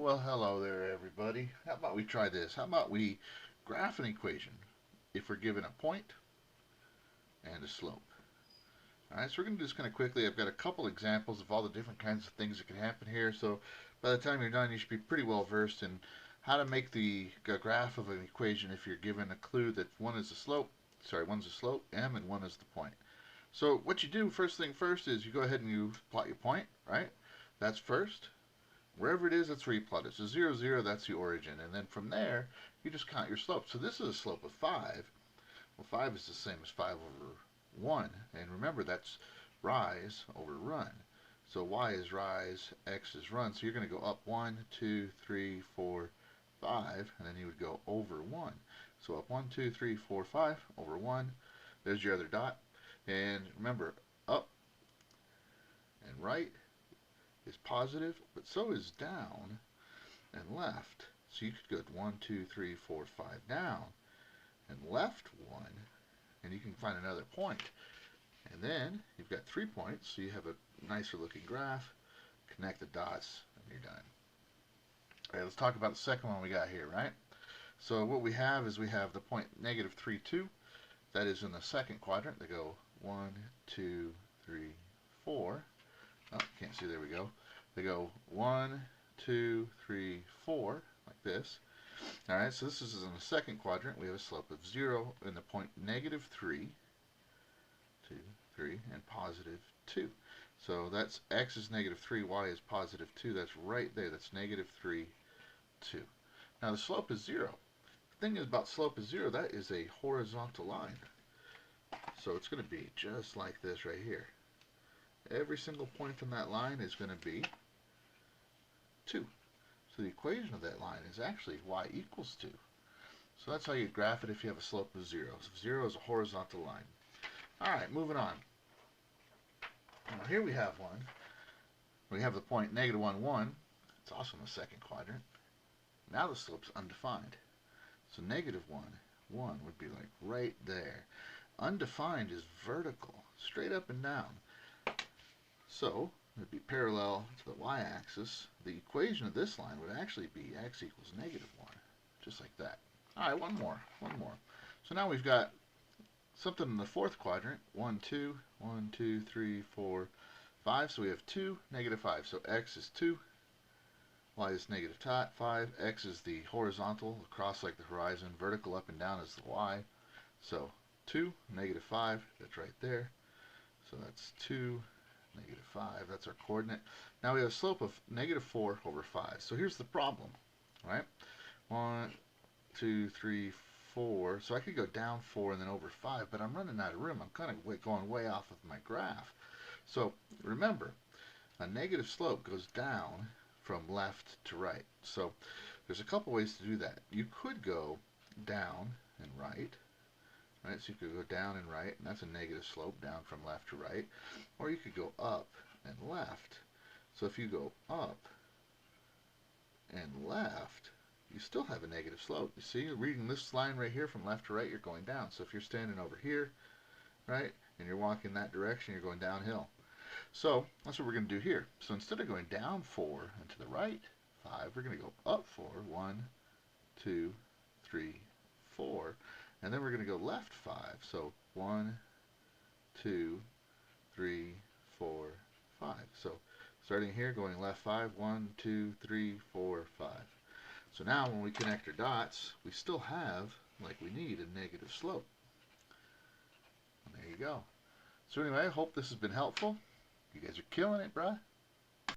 Well, hello there, everybody. How about we try this? How about we graph an equation if we're given a point and a slope? All right, so we're going to do this kind of quickly. I've got a couple examples of all the different kinds of things that can happen here. So by the time you're done, you should be pretty well versed in how to make the graph of an equation if you're given a clue that one's a slope, m, and one is the point. So what you do, first thing first, is you go ahead and you plot your point, right? That's first. Wherever it is, that's where you plot it. So 0, 0, that's the origin. And then from there, you just count your slope. So this is a slope of 5. Well, 5 is the same as 5 over 1. And remember, that's rise over run. So y is rise, x is run. So you're going to go up 1, 2, 3, 4, 5. And then you would go over 1. So up 1, 2, 3, 4, 5, over 1. There's your other dot. And remember, up and right is positive, but so is down and left. So you could go 1, 2, 3, 4, 5 down and left 1, and you can find another point. And then you've got 3 points, so you have a nicer looking graph. Connect the dots, and you're done. All right, let's talk about the second one we got here, right? So what we have is we have the point negative 3, 2. That is in the second quadrant. They go 1, 2, 3, 4. Oh, can't see, there we go. They go 1, 2, 3, 4, like this. Alright, so this is in the second quadrant. We have a slope of 0 in the point negative 3, 2, 3, and positive 2. So that's x is negative 3, y is positive 2. That's right there. That's negative 3, 2. Now the slope is 0. The thing is about slope is 0, that is a horizontal line. So it's going to be just like this right here. Every single point on that line is going to be 2. So the equation of that line is actually y equals 2. So that's how you graph it if you have a slope of 0. So 0 is a horizontal line. Alright, moving on. Now here we have one. We have the point negative 1, 1. It's also in the second quadrant. Now the slope's undefined. So negative 1, 1 would be like right there. Undefined is vertical, straight up and down. So it would be parallel to the y-axis. The equation of this line would actually be x equals negative 1, just like that. All right, one more. So now we've got something in the fourth quadrant. 1, 2, 1, 2, 3, 4, 5. So we have 2, negative 5. So x is 2, y is negative 5. X is the horizontal, across like the horizon. Vertical up and down is the y. So 2, negative 5, that's right there. So that's 2, negative 5, that's our coordinate. Now we have a slope of negative 4 over 5. So here's the problem, right? 1, 2, 3, 4. So I could go down 4 and then over 5, but I'm running out of room. I'm kind of going way off of my graph. So remember, a negative slope goes down from left to right. So there's a couple ways to do that. You could go down and right. Right, so you could go down and right, and that's a negative slope, down from left to right. Or you could go up and left. So if you go up and left, you still have a negative slope. You see, you're reading this line right here from left to right, you're going down. So if you're standing over here, right, and you're walking that direction, you're going downhill. So that's what we're going to do here. So instead of going down 4 and to the right 5, we're going to go up 4, 1, 2, 3, 4. And then we're going to go left 5. So 1, 2, 3, 4, 5. So starting here, going left 5, 1, 2, 3, 4, 5. So now when we connect our dots, we still have, like we need, a negative slope. And there you go. So anyway, I hope this has been helpful. You guys are killing it, bruh.